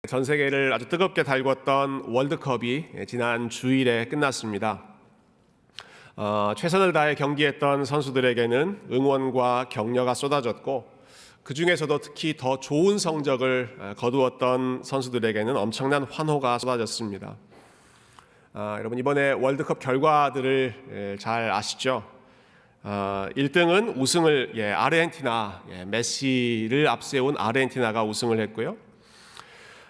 전 세계를 아주 뜨겁게 달궜던 월드컵이 지난 주일에 끝났습니다. 최선을 다해 경기했던 선수들에게는 응원과 격려가 쏟아졌고, 그 중에서도 특히 더 좋은 성적을 거두었던 선수들에게는 엄청난 환호가 쏟아졌습니다. 여러분, 이번에 월드컵 결과들을 잘 아시죠? 1등은 우승을 아르헨티나, 메시를 앞세운 아르헨티나가 우승을 했고요.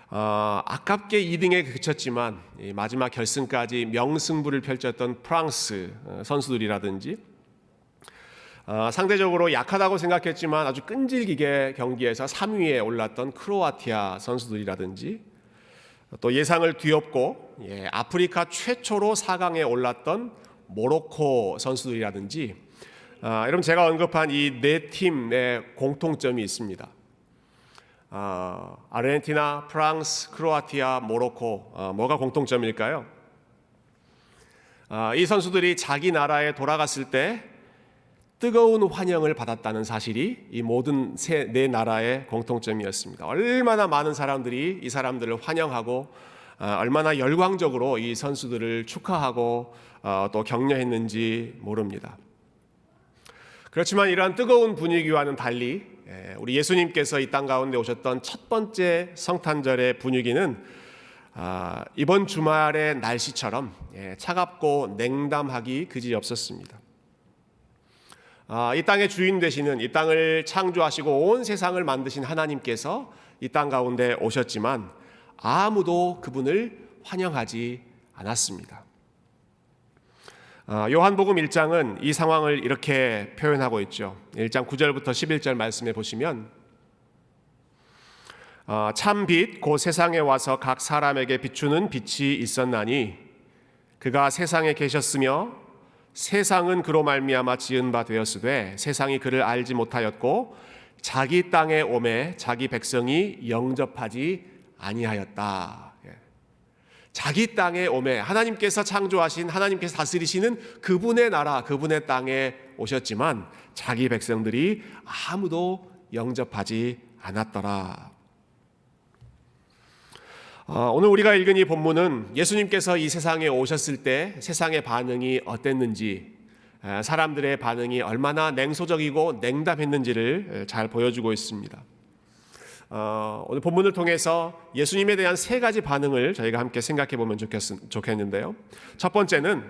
아깝게 2등에 그쳤지만 마지막 결승까지 명승부를 펼쳤던 프랑스 선수들이라든지, 상대적으로 약하다고 생각했지만 아주 끈질기게 경기에서 3위에 올랐던 크로아티아 선수들이라든지, 또 예상을 뒤엎고 아프리카 최초로 4강에 올랐던 모로코 선수들이라든지, 여러분, 제가 언급한 이 네 팀의 공통점이 있습니다. 아르헨티나, 프랑스, 크로아티아, 모로코, 뭐가 공통점일까요? 이 선수들이 자기 나라에 돌아갔을 때 뜨거운 환영을 받았다는 사실이 이 모든 네 나라의 공통점이었습니다. 얼마나 많은 사람들이 이 사람들을 환영하고 얼마나 열광적으로 이 선수들을 축하하고 또 격려했는지 모릅니다. 그렇지만 이러한 뜨거운 분위기와는 달리 우리 예수님께서 이 땅 가운데 오셨던 첫 번째 성탄절의 분위기는 이번 주말의 날씨처럼 차갑고 냉담하기 그지없었습니다. 이 땅의 주인 되시는, 이 땅을 창조하시고 온 세상을 만드신 하나님께서 이 땅 가운데 오셨지만 아무도 그분을 환영하지 않았습니다. 요한복음 1장은 이 상황을 이렇게 표현하고 있죠. 1장 9절부터 11절 말씀에 보시면, 참 빛 곧 세상에 와서 각 사람에게 비추는 빛이 있었나니 그가 세상에 계셨으며 세상은 그로 말미암아 지은 바 되었으되 세상이 그를 알지 못하였고 자기 땅에 오매 자기 백성이 영접하지 아니하였다. 자기 땅에 오매, 하나님께서 창조하신, 하나님께서 다스리시는 그분의 나라, 그분의 땅에 오셨지만 자기 백성들이 아무도 영접하지 않았더라. 오늘 우리가 읽은 이 본문은 예수님께서 이 세상에 오셨을 때 세상의 반응이 어땠는지, 사람들의 반응이 얼마나 냉소적이고 냉담했는지를 잘 보여주고 있습니다. 오늘 본문을 통해서 예수님에 대한 세 가지 반응을 저희가 함께 생각해 보면 좋겠는데요. 첫 번째는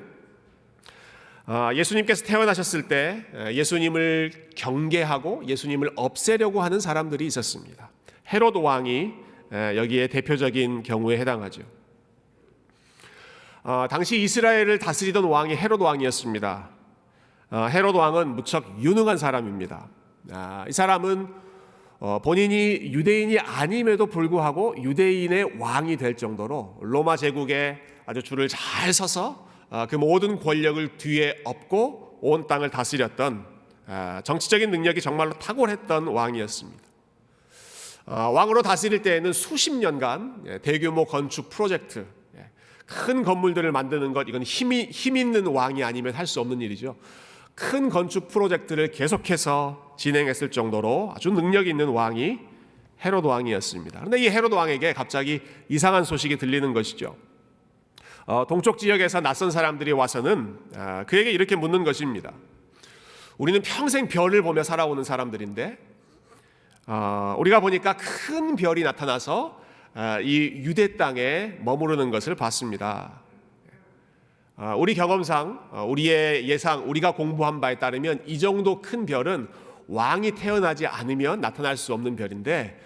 예수님께서 태어나셨을 때 예수님을 경계하고 예수님을 없애려고 하는 사람들이 있었습니다. 헤롯 왕이 여기에 대표적인 경우에 해당하죠. 당시 이스라엘을 다스리던 왕이 헤롯 왕이었습니다. 헤롯 왕은 무척 유능한 사람입니다. 이 사람은 본인이 유대인이 아님에도 불구하고 유대인의 왕이 될 정도로 로마 제국에 아주 줄을 잘 서서 그 모든 권력을 뒤에 업고 온 땅을 다스렸던, 정치적인 능력이 정말로 탁월했던 왕이었습니다. 왕으로 다스릴 때에는 수십 년간 대규모 건축 프로젝트, 큰 건물들을 만드는 것, 이건 힘 있는 왕이 아니면 할 수 없는 일이죠. 큰 건축 프로젝트를 계속해서 진행했을 정도로 아주 능력 있는 왕이 헤롯 왕이었습니다. 그런데 이 헤롯 왕에게 갑자기 이상한 소식이 들리는 것이죠. 동쪽 지역에서 낯선 사람들이 와서는 그에게 이렇게 묻는 것입니다. 우리는 평생 별을 보며 살아오는 사람들인데 우리가 보니까 큰 별이 나타나서 이 유대 땅에 머무르는 것을 봤습니다. 우리 경험상, 우리의 예상, 우리가 공부한 바에 따르면 이 정도 큰 별은 왕이 태어나지 않으면 나타날 수 없는 별인데,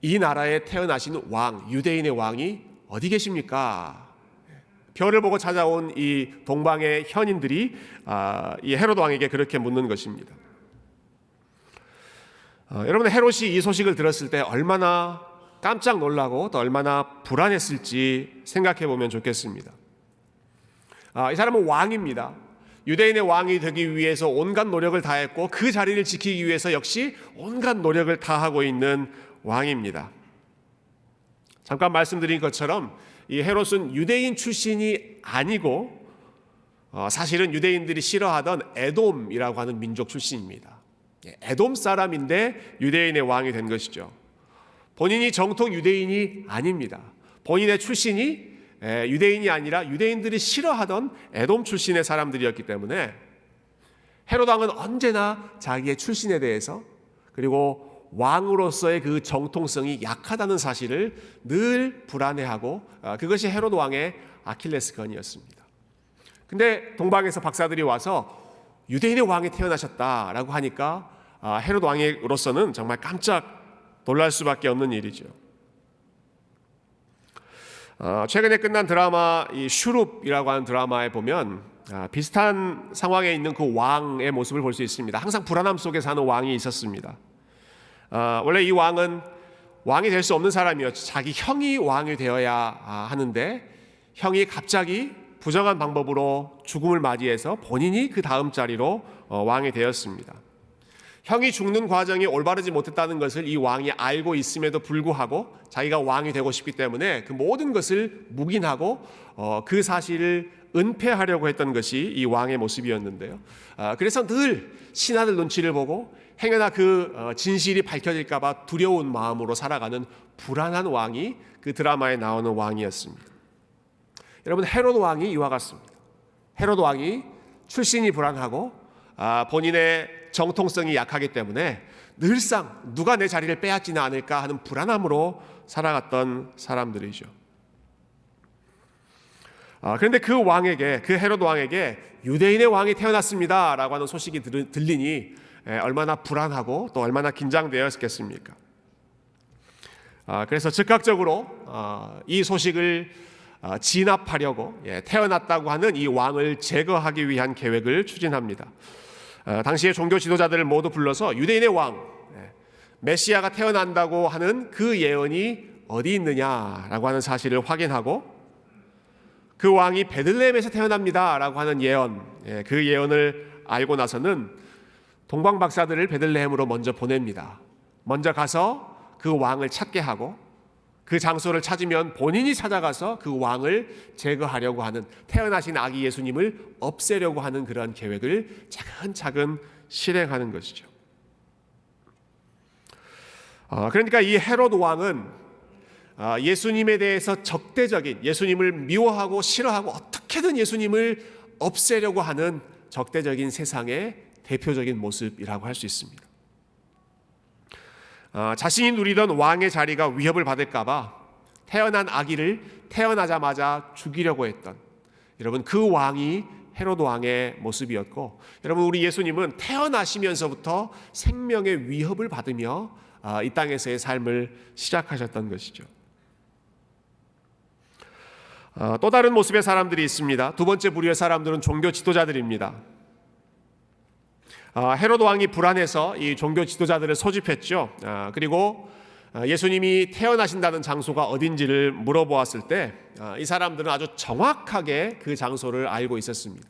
이 나라에 태어나신 왕, 유대인의 왕이 어디 계십니까? 별을 보고 찾아온 이 동방의 현인들이 이 헤롯 왕에게 그렇게 묻는 것입니다. 여러분, 헤롯이 이 소식을 들었을 때 얼마나 깜짝 놀라고 또 얼마나 불안했을지 생각해 보면 좋겠습니다. 이 사람은 왕입니다. 유대인의 왕이 되기 위해서 온갖 노력을 다했고 그 자리를 지키기 위해서 역시 온갖 노력을 다하고 있는 왕입니다. 잠깐 말씀드린 것처럼 이 헤롯은 유대인 출신이 아니고 사실은 유대인들이 싫어하던 에돔이라고 하는 민족 출신입니다. 에돔 사람인데 유대인의 왕이 된 것이죠. 본인이 정통 유대인이 아닙니다. 본인의 출신이 유대인이 아니라 유대인들이 싫어하던 에돔 출신의 사람들이었기 때문에 헤롯 왕은 언제나 자기의 출신에 대해서 그리고 왕으로서의 그 정통성이 약하다는 사실을 늘 불안해하고 그것이 헤롯 왕의 아킬레스건이었습니다. 근데 동방에서 박사들이 와서 유대인의 왕이 태어나셨다라고 하니까 헤롯 왕으로서는 정말 깜짝 놀랄 수밖에 없는 일이죠. 최근에 끝난 드라마 이 슈룹이라고 하는 드라마에 보면 비슷한 상황에 있는 그 왕의 모습을 볼 수 있습니다. 항상 불안함 속에 사는 왕이 있었습니다. 원래 이 왕은 왕이 될 수 없는 사람이었죠. 자기 형이 왕이 되어야 하는데 형이 갑자기 부정한 방법으로 죽음을 맞이해서 본인이 그 다음 자리로 왕이 되었습니다. 형이 죽는 과정이 올바르지 못했다는 것을 이 왕이 알고 있음에도 불구하고 자기가 왕이 되고 싶기 때문에 그 모든 것을 묵인하고 그 사실을 은폐하려고 했던 것이 이 왕의 모습이었는데요. 그래서 늘 신하들 눈치를 보고 행여나 그 진실이 밝혀질까 봐 두려운 마음으로 살아가는 불안한 왕이 그 드라마에 나오는 왕이었습니다. 여러분, 헤롯 왕이 이와 같습니다. 헤롯 왕이 출신이 불안하고 본인의 정통성이 약하기 때문에 늘상 누가 내 자리를 빼앗지는 않을까 하는 불안함으로 살아갔던 사람들이죠. 그런데 그 왕에게, 그 헤롯 왕에게 유대인의 왕이 태어났습니다라고 하는 소식이 들리니 얼마나 불안하고 또 얼마나 긴장되었겠습니까? 그래서 즉각적으로 이 소식을 진압하려고 태어났다고 하는 이 왕을 제거하기 위한 계획을 추진합니다. 당시의 종교 지도자들을 모두 불러서 유대인의 왕, 메시아가 태어난다고 하는 그 예언이 어디 있느냐라고 하는 사실을 확인하고 그 왕이 베들레헴에서 태어납니다라고 하는 예언, 그 예언을 알고 나서는 동방 박사들을 베들레헴으로 먼저 보냅니다. 먼저 가서 그 왕을 찾게 하고 그 장소를 찾으면 본인이 찾아가서 그 왕을 제거하려고 하는, 태어나신 아기 예수님을 없애려고 하는 그런 계획을 차근차근 실행하는 것이죠. 그러니까 이 헤롯 왕은 예수님에 대해서 적대적인, 예수님을 미워하고 싫어하고 어떻게든 예수님을 없애려고 하는 적대적인 세상의 대표적인 모습이라고 할 수 있습니다. 자신이 누리던 왕의 자리가 위협을 받을까 봐 태어난 아기를 태어나자마자 죽이려고 했던, 여러분, 그 왕이 헤롯 왕의 모습이었고, 여러분, 우리 예수님은 태어나시면서부터 생명의 위협을 받으며 이 땅에서의 삶을 시작하셨던 것이죠. 또 다른 모습의 사람들이 있습니다. 두 번째 부류의 사람들은 종교 지도자들입니다. 헤롯 왕이 불안해서 이 종교 지도자들을 소집했죠. 그리고 예수님이 태어나신다는 장소가 어딘지를 물어보았을 때 이 사람들은 아주 정확하게 그 장소를 알고 있었습니다.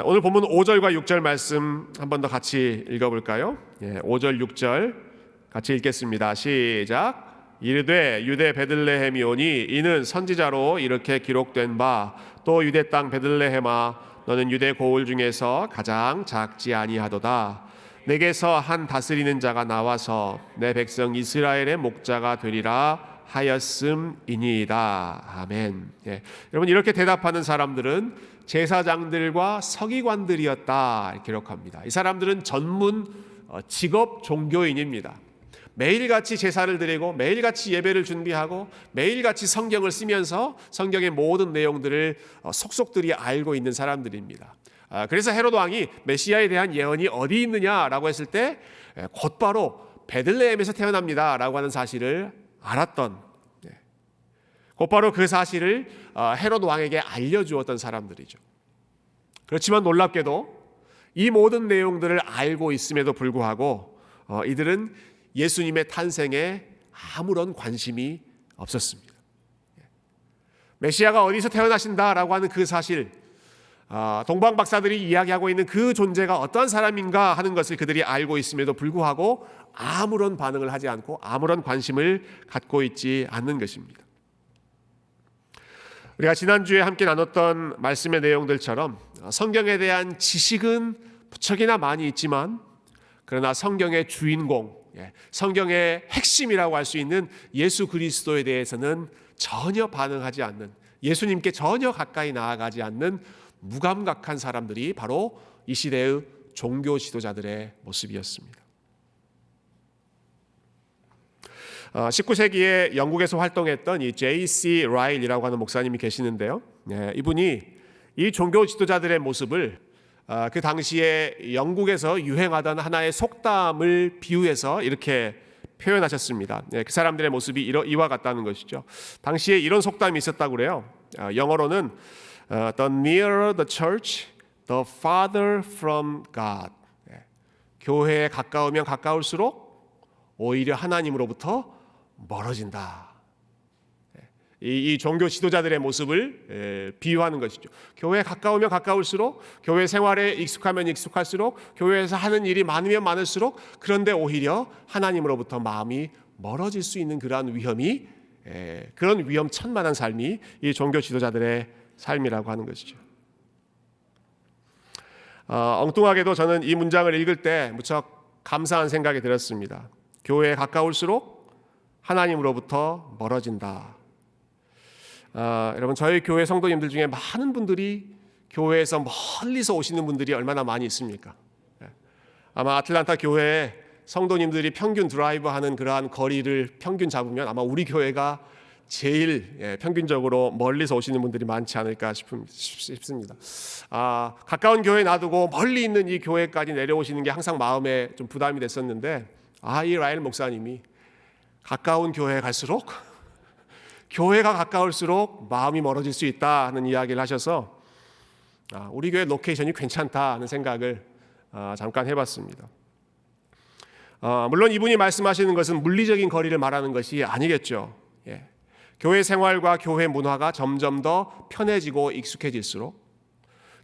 오늘 본문 5절과 6절 말씀 한 번 더 같이 읽어볼까요? 5절 6절 같이 읽겠습니다. 시작. 이르되 유대 베들레헴이오니 이는 선지자로 이렇게 기록된 바 또 유대 땅 베들레헴아 너는 유대 고을 중에서 가장 작지 아니하도다. 내게서 한 다스리는 자가 나와서 내 백성 이스라엘의 목자가 되리라 하였음이니이다. 아멘. 여러분, 이렇게 대답하는 사람들은 제사장들과 서기관들이었다 기록합니다. 이 사람들은 전문 직업 종교인입니다. 매일같이 제사를 드리고 매일같이 예배를 준비하고 매일같이 성경을 쓰면서 성경의 모든 내용들을 속속들이 알고 있는 사람들입니다. 그래서 헤롯 왕이 메시아에 대한 예언이 어디 있느냐라고 했을 때 곧바로 베들레헴에서 태어납니다라고 하는 사실을 알았던, 곧바로 그 사실을 헤롯 왕에게 알려주었던 사람들이죠. 그렇지만 놀랍게도 이 모든 내용들을 알고 있음에도 불구하고 이들은 예수님의 탄생에 아무런 관심이 없었습니다. 메시아가 어디서 태어나신다라고 하는 그 사실, 동방 박사들이 이야기하고 있는 그 존재가 어떤 사람인가 하는 것을 그들이 알고 있음에도 불구하고 아무런 반응을 하지 않고 아무런 관심을 갖고 있지 않는 것입니다. 우리가 지난주에 함께 나눴던 말씀의 내용들처럼 성경에 대한 지식은 무척이나 많이 있지만 그러나 성경의 주인공, 성경의 핵심이라고 할 수 있는 예수 그리스도에 대해서는 전혀 반응하지 않는, 예수님께 전혀 가까이 나아가지 않는 무감각한 사람들이 바로 이 시대의 종교 지도자들의 모습이었습니다. 19세기에 영국에서 활동했던 이 J.C. 라일이라고 하는 목사님이 계시는데요. 이분이 이 종교 지도자들의 모습을 그 당시에 영국에서 유행하던 하나의 속담을 비유해서 이렇게 표현하셨습니다. 그 사람들의 모습이 이와 같다는 것이죠. 당시에 이런 속담이 있었다고 그래요. 영어로는 The nearer the church, the farther from God. 교회에 가까우면 가까울수록 오히려 하나님으로부터 멀어진다. 이 종교 지도자들의 모습을 비유하는 것이죠. 교회에 가까우면 가까울수록, 교회 생활에 익숙하면 익숙할수록, 교회에서 하는 일이 많으면 많을수록, 그런데 오히려 하나님으로부터 마음이 멀어질 수 있는 그러한 위험이, 그런 위험천만한 삶이 이 종교 지도자들의 삶이라고 하는 것이죠. 엉뚱하게도 저는 이 문장을 읽을 때 무척 감사한 생각이 들었습니다. 교회에 가까울수록 하나님으로부터 멀어진다. 여러분, 저희 교회 성도님들 중에 많은 분들이 교회에서 멀리서 오시는 분들이 얼마나 많이 있습니까? 아마 아틀란타 교회에 성도님들이 평균 드라이브 하는 그러한 거리를 평균 잡으면 아마 우리 교회가 제일 평균적으로 멀리서 오시는 분들이 많지 않을까 싶습니다. 가까운 교회 놔두고 멀리 있는 이 교회까지 내려오시는 게 항상 마음에 좀 부담이 됐었는데, 이 라일 목사님이 가까운 교회에 갈수록, 교회가 가까울수록 마음이 멀어질 수 있다는 이야기를 하셔서 우리 교회 로케이션이 괜찮다는 생각을 잠깐 해봤습니다. 물론 이분이 말씀하시는 것은 물리적인 거리를 말하는 것이 아니겠죠. 교회 생활과 교회 문화가 점점 더 편해지고 익숙해질수록,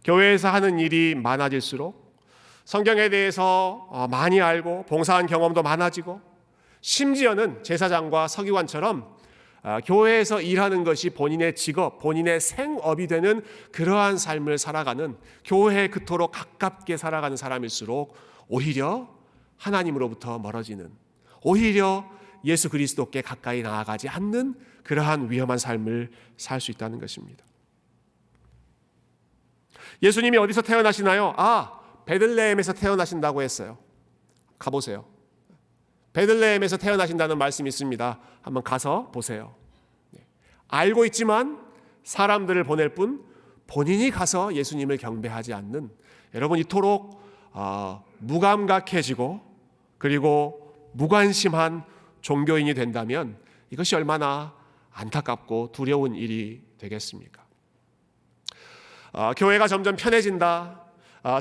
교회에서 하는 일이 많아질수록, 성경에 대해서 많이 알고 봉사한 경험도 많아지고, 심지어는 제사장과 서기관처럼 교회에서 일하는 것이 본인의 직업, 본인의 생업이 되는 그러한 삶을 살아가는, 교회에 그토록 가깝게 살아가는 사람일수록 오히려 하나님으로부터 멀어지는, 오히려 예수 그리스도께 가까이 나아가지 않는 그러한 위험한 삶을 살 수 있다는 것입니다. 예수님이 어디서 태어나시나요? 베들레헴에서 태어나신다고 했어요. 가보세요. 베들레헴에서 태어나신다는 말씀이 있습니다. 한번 가서 보세요. 알고 있지만 사람들을 보낼 뿐 본인이 가서 예수님을 경배하지 않는, 여러분, 이토록 무감각해지고 그리고 무관심한 종교인이 된다면 이것이 얼마나 안타깝고 두려운 일이 되겠습니까? 교회가 점점 편해진다,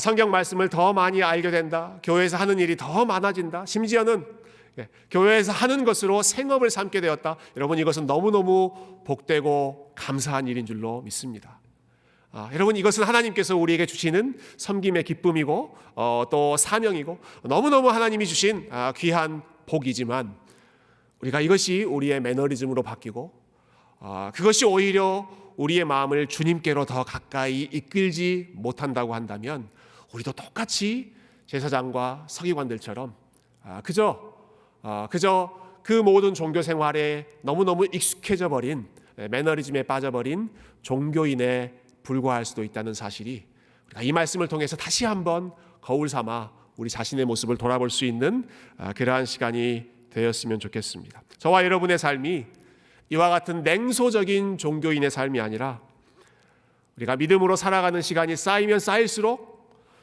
성경 말씀을 더 많이 알게 된다, 교회에서 하는 일이 더 많아진다, 심지어는 교회에서 하는 것으로 생업을 삼게 되었다. 여러분, 이것은 너무너무 복되고 감사한 일인 줄로 믿습니다. 여러분, 이것은 하나님께서 우리에게 주시는 섬김의 기쁨이고 또 사명이고 너무너무 하나님이 주신 귀한 복이지만, 우리가 이것이 우리의 매너리즘으로 바뀌고 그것이 오히려 우리의 마음을 주님께로 더 가까이 이끌지 못한다고 한다면, 우리도 똑같이 제사장과 서기관들처럼 그저 그 모든 종교 생활에 너무너무 익숙해져 버린, 매너리즘에 빠져버린 종교인에 불과할 수도 있다는 사실이, 우리가 이 말씀을 통해서 다시 한번 거울 삼아 우리 자신의 모습을 돌아볼 수 있는 그러한 시간이 되었으면 좋겠습니다. 저와 여러분의 삶이 이와 같은 냉소적인 종교인의 삶이 아니라, 우리가 믿음으로 살아가는 시간이 쌓이면 쌓일수록,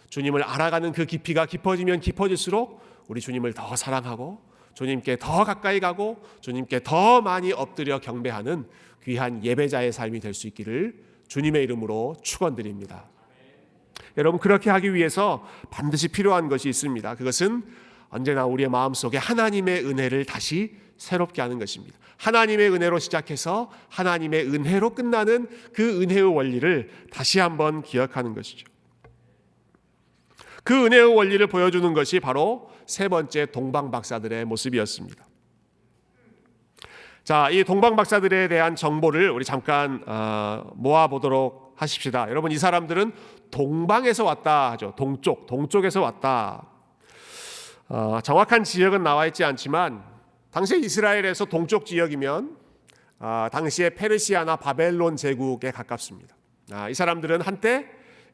주님을 알아가는 그 깊이가 깊어지면 깊어질수록 우리 주님을 더 사랑하고 주님께 더 가까이 가고 주님께 더 많이 엎드려 경배하는 귀한 예배자의 삶이 될 수 있기를 주님의 이름으로 축원드립니다. 여러분, 그렇게 하기 위해서 반드시 필요한 것이 있습니다. 그것은 언제나 우리의 마음속에 하나님의 은혜를 다시 새롭게 하는 것입니다. 하나님의 은혜로 시작해서 하나님의 은혜로 끝나는 그 은혜의 원리를 다시 한번 기억하는 것이죠. 그 은혜의 원리를 보여주는 것이 바로 세 번째 동방박사들의 모습이었습니다. 자, 이 동방박사들에 대한 정보를 우리 잠깐 모아보도록 하십시다. 여러분, 이 사람들은 동방에서 왔다 하죠. 동쪽에서 왔다. 정확한 지역은 나와 있지 않지만 당시 이스라엘에서 동쪽 지역이면 당시의 페르시아나 바벨론 제국에 가깝습니다. 이 사람들은 한때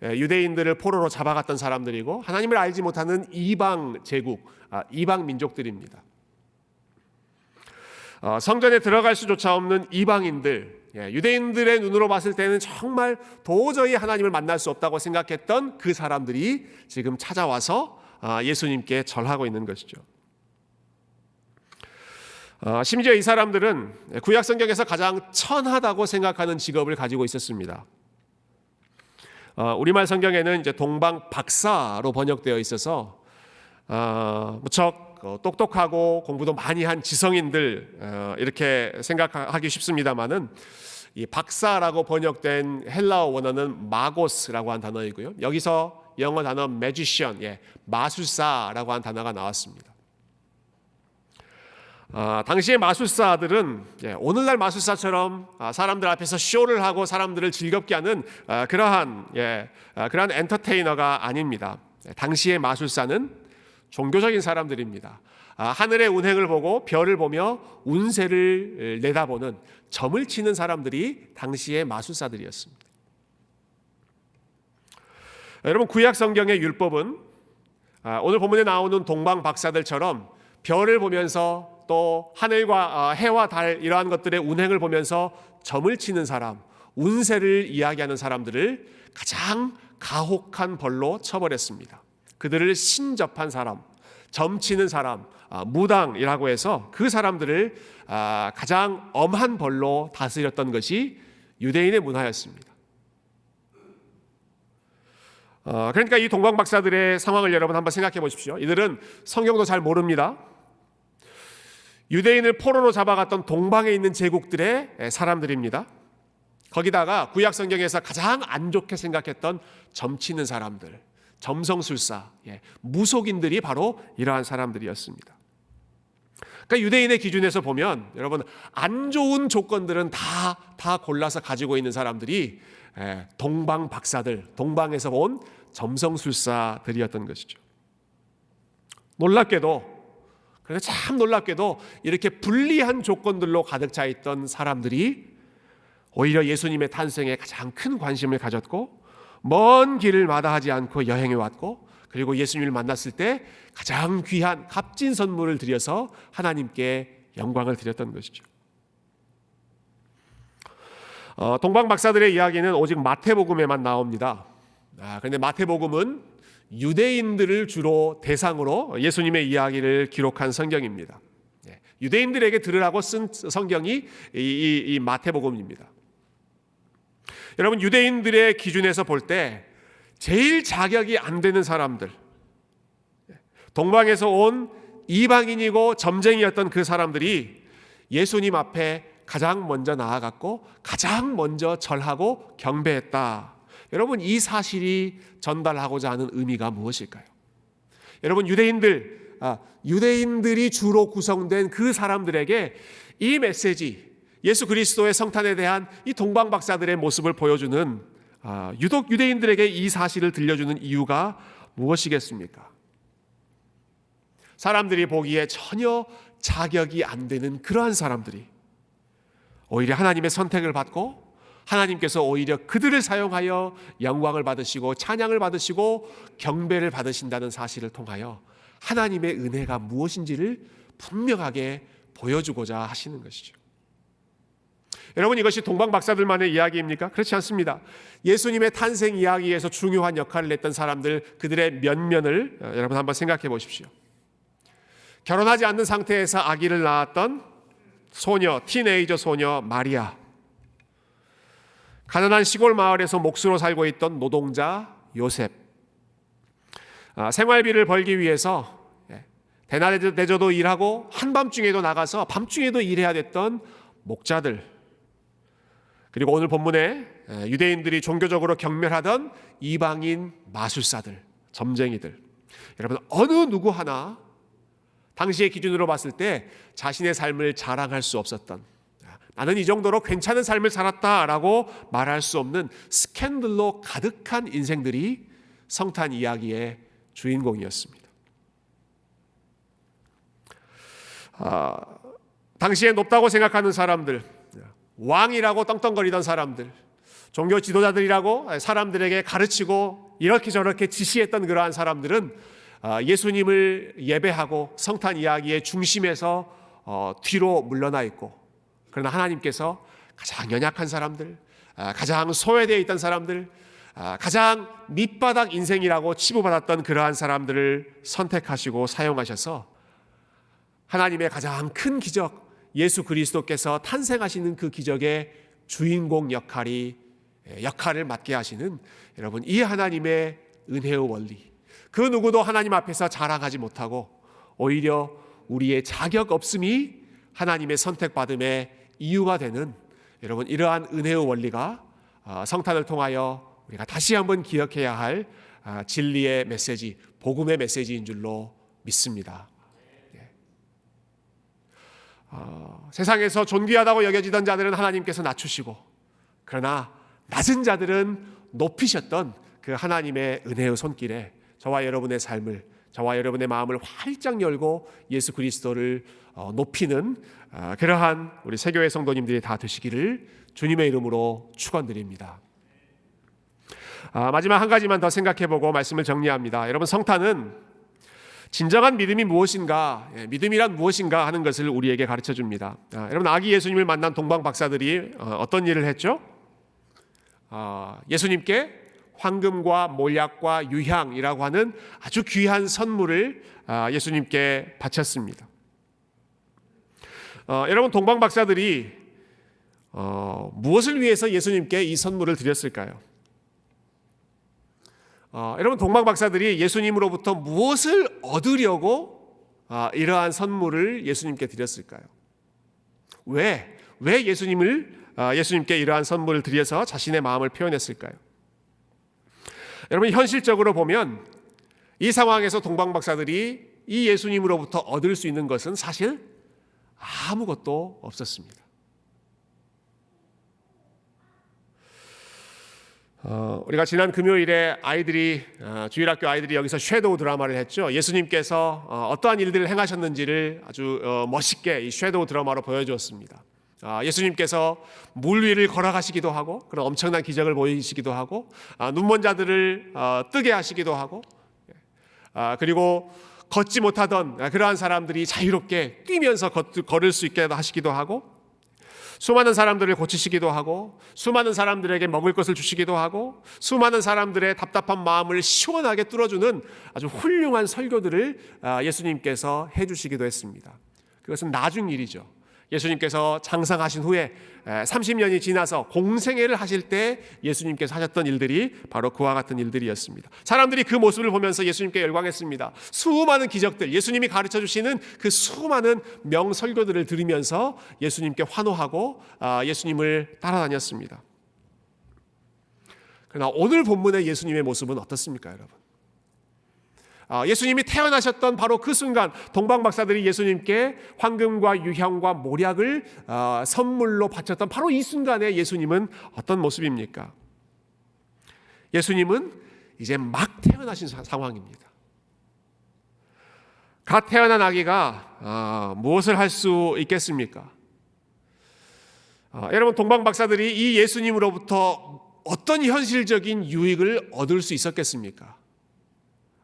유대인들을 포로로 잡아갔던 사람들이고 하나님을 알지 못하는 이방 제국, 이방 민족들입니다. 성전에 들어갈 수조차 없는 이방인들, 유대인들의 눈으로 봤을 때는 정말 도저히 하나님을 만날 수 없다고 생각했던 그 사람들이 지금 찾아와서 예수님께 절하고 있는 것이죠. 심지어 이 사람들은 구약 성경에서 가장 천하다고 생각하는 직업을 가지고 있었습니다. 우리말 성경에는 이제 동방 박사로 번역되어 있어서 무척 똑똑하고 공부도 많이 한 지성인들 이렇게 생각하기 쉽습니다만은 이 박사라고 번역된 헬라어 원어는 마고스라고 한 단어이고요. 여기서 영어 단어 magician, 마술사라고 한 단어가 나왔습니다. 당시의 마술사들은 오늘날 마술사처럼 사람들 앞에서 쇼를 하고 사람들을 즐겁게 하는 그러한 엔터테이너가 아닙니다. 당시의 마술사는 종교적인 사람들입니다. 하늘의 운행을 보고 별을 보며 운세를 내다보는 점을 치는 사람들이 당시의 마술사들이었습니다. 여러분, 구약 성경의 율법은 오늘 본문에 나오는 동방 박사들처럼 별을 보면서 또 하늘과 해와 달 이러한 것들의 운행을 보면서 점을 치는 사람, 운세를 이야기하는 사람들을 가장 가혹한 벌로 처벌했습니다. 그들을 신접한 사람, 점 치는 사람, 무당이라고 해서 그 사람들을 가장 엄한 벌로 다스렸던 것이 유대인의 문화였습니다. 그러니까 이 동방 박사들의 상황을 여러분 한번 생각해 보십시오. 이들은 성경도 잘 모릅니다. 유대인을 포로로 잡아갔던 동방에 있는 제국들의 사람들입니다. 거기다가 구약 성경에서 가장 안 좋게 생각했던 점치는 사람들, 점성술사, 무속인들이 바로 이러한 사람들이었습니다. 그러니까 유대인의 기준에서 보면 여러분 안 좋은 조건들은 다 골라서 가지고 있는 사람들이 동방 박사들, 동방에서 온 점성술사들이었던 것이죠. 그래서 참 놀랍게도 이렇게 불리한 조건들로 가득 차 있던 사람들이 오히려 예수님의 탄생에 가장 큰 관심을 가졌고 먼 길을 마다하지 않고 여행해 왔고 그리고 예수님을 만났을 때 가장 귀한 값진 선물을 드려서 하나님께 영광을 드렸던 것이죠. 동방 박사들의 이야기는 오직 마태복음에만 나옵니다. 그런데 마태복음은 유대인들을 주로 대상으로 예수님의 이야기를 기록한 성경입니다. 유대인들에게 들으라고 쓴 성경이 이 마태복음입니다. 여러분, 유대인들의 기준에서 볼 때 제일 자격이 안 되는 사람들, 동방에서 온 이방인이고 점쟁이였던 그 사람들이 예수님 앞에 가장 먼저 나아갔고 가장 먼저 절하고 경배했다. 여러분, 이 사실이 전달하고자 하는 의미가 무엇일까요? 여러분, 유대인들이 주로 구성된 그 사람들에게 이 메시지, 예수 그리스도의 성탄에 대한 이 동방 박사들의 모습을 보여주는 유독 유대인들에게 이 사실을 들려주는 이유가 무엇이겠습니까? 사람들이 보기에 전혀 자격이 안 되는 그러한 사람들이 오히려 하나님의 선택을 받고 하나님께서 오히려 그들을 사용하여 영광을 받으시고 찬양을 받으시고 경배를 받으신다는 사실을 통하여 하나님의 은혜가 무엇인지를 분명하게 보여주고자 하시는 것이죠. 여러분, 이것이 동방 박사들만의 이야기입니까? 그렇지 않습니다. 예수님의 탄생 이야기에서 중요한 역할을 했던 사람들, 그들의 면면을 여러분 한번 생각해 보십시오. 결혼하지 않는 상태에서 아기를 낳았던 소녀, 티네이저 소녀 마리아, 가난한 시골 마을에서 목수로 살고 있던 노동자 요셉, 생활비를 벌기 위해서 대낮에도 일하고 한밤중에도 나가서 밤중에도 일해야 됐던 목자들, 그리고 오늘 본문에 유대인들이 종교적으로 경멸하던 이방인 마술사들, 점쟁이들, 여러분 어느 누구 하나 당시의 기준으로 봤을 때 자신의 삶을 자랑할 수 없었던, 나는 이 정도로 괜찮은 삶을 살았다라고 말할 수 없는 스캔들로 가득한 인생들이 성탄 이야기의 주인공이었습니다. 당시에 높다고 생각하는 사람들, 왕이라고 떵떵거리던 사람들, 종교 지도자들이라고 사람들에게 가르치고 이렇게 저렇게 지시했던 그러한 사람들은 예수님을 예배하고 성탄 이야기의 중심에서 뒤로 물러나 있고, 그러나 하나님께서 가장 연약한 사람들, 가장 소외되어 있던 사람들, 가장 밑바닥 인생이라고 치부받았던 그러한 사람들을 선택하시고 사용하셔서 하나님의 가장 큰 기적, 예수 그리스도께서 탄생하시는 그 기적의 주인공 역할을 맡게 하시는 여러분, 이 하나님의 은혜의 원리, 그 누구도 하나님 앞에서 자랑하지 못하고 오히려 우리의 자격 없음이 하나님의 선택받음의 이유가 되는 여러분, 이러한 은혜의 원리가 성탄을 통하여 우리가 다시 한번 기억해야 할 진리의 메시지, 복음의 메시지인 줄로 믿습니다. 세상에서 존귀하다고 여겨지던 자들은 하나님께서 낮추시고, 그러나 낮은 자들은 높이셨던 그 하나님의 은혜의 손길에 저와 여러분의 삶을, 저와 여러분의 마음을 활짝 열고 예수 그리스도를 높이는 그러한 우리 세교회 성도님들이 다 되시기를 주님의 이름으로 축원드립니다. 마지막 한 가지만 더 생각해보고 말씀을 정리합니다. 여러분, 성탄은 진정한 믿음이 무엇인가, 믿음이란 무엇인가 하는 것을 우리에게 가르쳐 줍니다. 여러분, 아기 예수님을 만난 동방 박사들이 어떤 일을 했죠? 예수님께 황금과 몰약과 유향이라고 하는 아주 귀한 선물을 예수님께 바쳤습니다. 여러분, 동방 박사들이 무엇을 위해서 예수님께 이 선물을 드렸을까요? 여러분, 동방 박사들이 예수님으로부터 무엇을 얻으려고 이러한 선물을 예수님께 드렸을까요? 왜 예수님께 이러한 선물을 드려서 자신의 마음을 표현했을까요? 여러분, 현실적으로 보면 이 상황에서 동방 박사들이 이 예수님으로부터 얻을 수 있는 것은 사실 아무것도 없었습니다. 우리가 지난 금요일에 주일학교 아이들이 여기서 섀도우 드라마를 했죠. 예수님께서 어떠한 일들을 행하셨는지를 아주 멋있게 이 섀도우 드라마로 보여주었습니다. 예수님께서 물 위를 걸어가시기도 하고, 그런 엄청난 기적을 보이시기도 하고, 눈먼 자들을 뜨게 하시기도 하고, 그리고 걷지 못하던 그러한 사람들이 자유롭게 뛰면서 걸을 수 있게 하시기도 하고, 수많은 사람들을 고치시기도 하고, 수많은 사람들에게 먹을 것을 주시기도 하고, 수많은 사람들의 답답한 마음을 시원하게 뚫어주는 아주 훌륭한 설교들을 예수님께서 해주시기도 했습니다. 그것은 나중 일이죠. 예수님께서 장상하신 후에 30년이 지나서 공생애를 하실 때 예수님께서 하셨던 일들이 바로 그와 같은 일들이었습니다. 사람들이 그 모습을 보면서 예수님께 열광했습니다. 수많은 기적들, 예수님이 가르쳐 주시는 그 수많은 명설교들을 들으면서 예수님께 환호하고 예수님을 따라다녔습니다. 그러나 오늘 본문의 예수님의 모습은 어떻습니까, 여러분? 예수님이 태어나셨던 바로 그 순간 동방 박사들이 예수님께 황금과 유향과 몰약을 선물로 바쳤던 바로 이 순간에 예수님은 어떤 모습입니까? 예수님은 이제 막 태어나신 상황입니다. 갓 태어난 아기가 무엇을 할 수 있겠습니까? 여러분, 동방 박사들이 이 예수님으로부터 어떤 현실적인 유익을 얻을 수 있었겠습니까?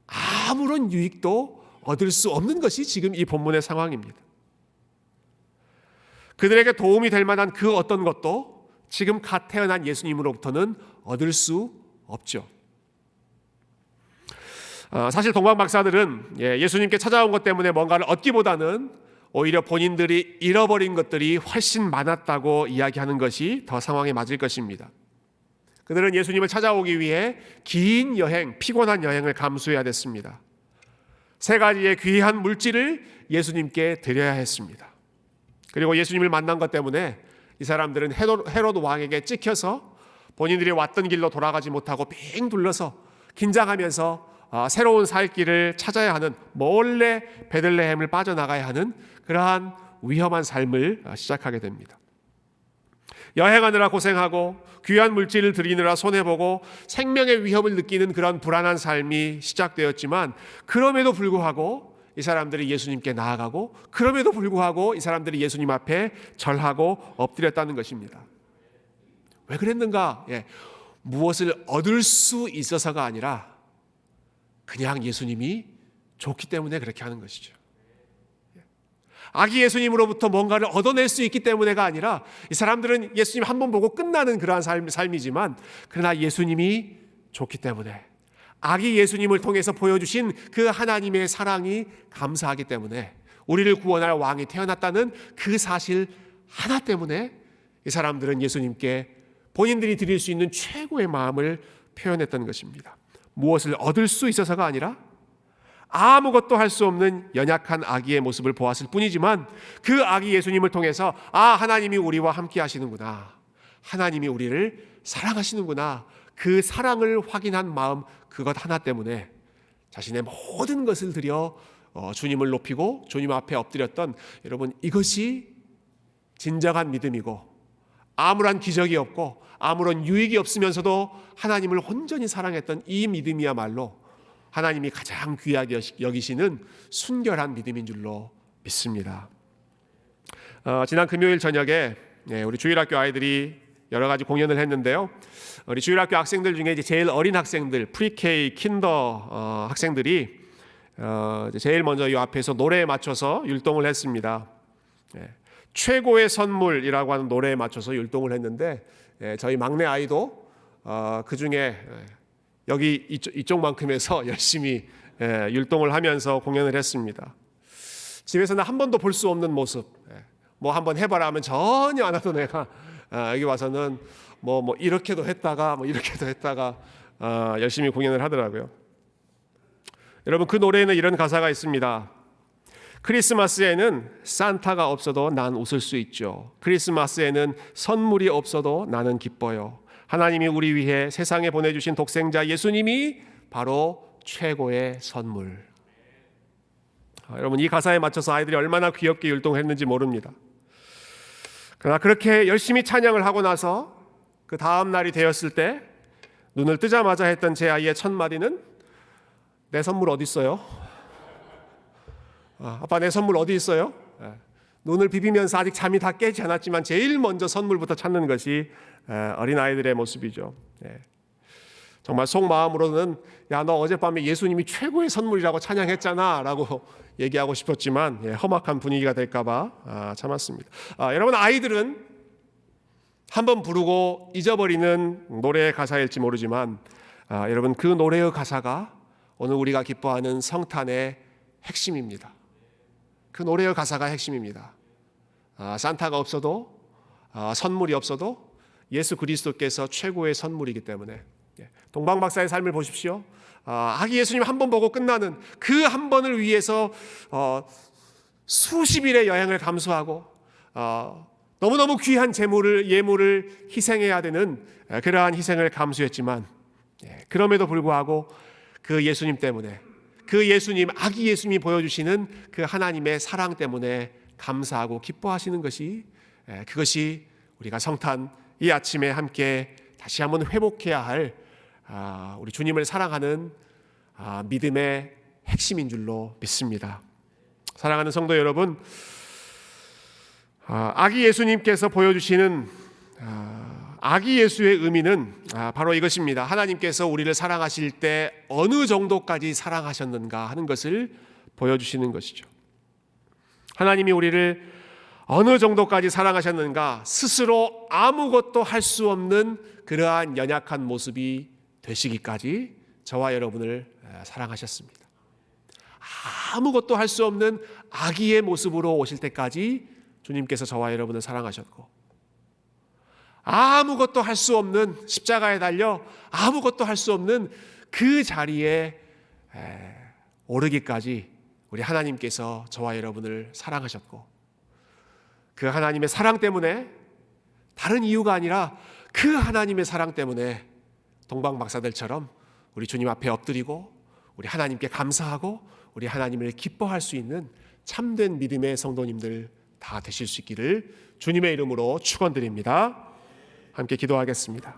아무런 유익도 얻을 수 없는 것이 지금 이 본문의 상황입니다. 그들에게 도움이 될 만한 그 어떤 것도 지금 갓 태어난 예수님으로부터는 얻을 수 없죠. 사실 동방 박사들은 예수님께 찾아온 것 때문에 뭔가를 얻기보다는 오히려 본인들이 잃어버린 것들이 훨씬 많았다고 이야기하는 것이 더 상황에 맞을 것입니다. 그들은 예수님을 찾아오기 위해 긴 여행, 피곤한 여행을 감수해야 됐습니다. 3가지의 귀한 물질을 예수님께 드려야 했습니다. 그리고 예수님을 만난 것 때문에 이 사람들은 헤롯 왕에게 찍혀서 본인들이 왔던 길로 돌아가지 못하고 빙 둘러서 긴장하면서 새로운 살 길을 찾아야 하는, 몰래 베들레헴을 빠져나가야 하는 그러한 위험한 삶을 시작하게 됩니다. 여행하느라 고생하고 귀한 물질을 드리느라 손해보고 생명의 위협을 느끼는 그런 불안한 삶이 시작되었지만, 그럼에도 불구하고 이 사람들이 예수님께 나아가고 그럼에도 불구하고 이 사람들이 예수님 앞에 절하고 엎드렸다는 것입니다. 왜 그랬는가? 무엇을 얻을 수 있어서가 아니라 그냥 예수님이 좋기 때문에 그렇게 하는 것이죠. 아기 예수님으로부터 뭔가를 얻어낼 수 있기 때문에가 아니라 이 사람들은 예수님 한 번 보고 끝나는 그러한 삶이지만 그러나 예수님이 좋기 때문에 아기 예수님을 통해서 보여주신 그 하나님의 사랑이 감사하기 때문에 우리를 구원할 왕이 태어났다는 그 사실 하나 때문에 이 사람들은 예수님께 본인들이 드릴 수 있는 최고의 마음을 표현했던 것입니다. 무엇을 얻을 수 있어서가 아니라 아무것도 할 수 없는 연약한 아기의 모습을 보았을 뿐이지만 그 아기 예수님을 통해서 하나님이 우리와 함께 하시는구나, 하나님이 우리를 사랑하시는구나, 그 사랑을 확인한 마음, 그것 하나 때문에 자신의 모든 것을 들여 주님을 높이고 주님 앞에 엎드렸던, 여러분, 이것이 진정한 믿음이고 아무런 기적이 없고 아무런 유익이 없으면서도 하나님을 온전히 사랑했던 이 믿음이야말로 하나님이 가장 귀하게 여기시는 순결한 믿음인 줄로 믿습니다. 지난 금요일 저녁에 우리 주일학교 아이들이 여러 가지 공연을 했는데요. 우리 주일학교 학생들 중에 이제 제일 어린 학생들, 프리K, 킨더 학생들이 제일 먼저 이 앞에서 노래에 맞춰서 율동을 했습니다. 최고의 선물이라고 하는 노래에 맞춰서 율동을 했는데 저희 막내 아이도 그 중에 여기 이쪽만큼에서 열심히 율동을 하면서 공연을 했습니다. 집에서는 한 번도 볼 수 없는 모습, 뭐 한번 해봐라 하면 전혀 안 하던 애가 여기 와서는 뭐 이렇게도 했다가 뭐 이렇게도 했다가 열심히 공연을 하더라고요. 여러분, 그 노래에는 이런 가사가 있습니다. 크리스마스에는 산타가 없어도 난 웃을 수 있죠. 크리스마스에는 선물이 없어도 나는 기뻐요. 하나님이 우리 위해 세상에 보내주신 독생자 예수님이 바로 최고의 선물. 여러분, 이 가사에 맞춰서 아이들이 얼마나 귀엽게 율동했는지 모릅니다. 그러나 그렇게 열심히 찬양을 하고 나서 그 다음 날이 되었을 때 눈을 뜨자마자 했던 제 아이의 첫 마디는 내 선물 어디 있어요? 아빠, 내 선물 어디 있어요? 눈을 비비면서 아직 잠이 다 깨지 않았지만 제일 먼저 선물부터 찾는 것이 어린아이들의 모습이죠. 정말 속마음으로는 야, 너 어젯밤에 예수님이 최고의 선물이라고 찬양했잖아 라고 얘기하고 싶었지만 험악한 분위기가 될까 봐 참았습니다. 여러분, 아이들은 한번 부르고 잊어버리는 노래의 가사일지 모르지만 여러분, 그 노래의 가사가 오늘 우리가 기뻐하는 성탄의 핵심입니다. 그 노래의 가사가 핵심입니다. 산타가 없어도 선물이 없어도 예수 그리스도께서 최고의 선물이기 때문에 동방 박사의 삶을 보십시오. 아기 예수님 한 번 보고 끝나는 그 한 번을 위해서 수십 일의 여행을 감수하고 너무너무 귀한 예물을 희생해야 되는 그러한 희생을 감수했지만 그럼에도 불구하고 그 예수님 때문에, 그 예수님, 아기 예수님이 보여주시는 그 하나님의 사랑 때문에 감사하고 기뻐하시는 것이, 그것이 우리가 성탄 이 아침에 함께 다시 한번 회복해야 할 우리 주님을 사랑하는 믿음의 핵심인 줄로 믿습니다. 사랑하는 성도 여러분, 아기 예수님께서 보여주시는 아기 예수의 의미는 바로 이것입니다. 하나님께서 우리를 사랑하실 때 어느 정도까지 사랑하셨는가 하는 것을 보여주시는 것이죠. 하나님이 우리를 어느 정도까지 사랑하셨는가, 스스로 아무것도 할 수 없는 그러한 연약한 모습이 되시기까지 저와 여러분을 사랑하셨습니다. 아무것도 할 수 없는 아기의 모습으로 오실 때까지 주님께서 저와 여러분을 사랑하셨고, 아무것도 할 수 없는 십자가에 달려 아무것도 할 수 없는 그 자리에 오르기까지 우리 하나님께서 저와 여러분을 사랑하셨고, 그 하나님의 사랑 때문에, 다른 이유가 아니라 그 하나님의 사랑 때문에 동방 박사들처럼 우리 주님 앞에 엎드리고 우리 하나님께 감사하고 우리 하나님을 기뻐할 수 있는 참된 믿음의 성도님들 다 되실 수 있기를 주님의 이름으로 축원드립니다. 함께 기도하겠습니다.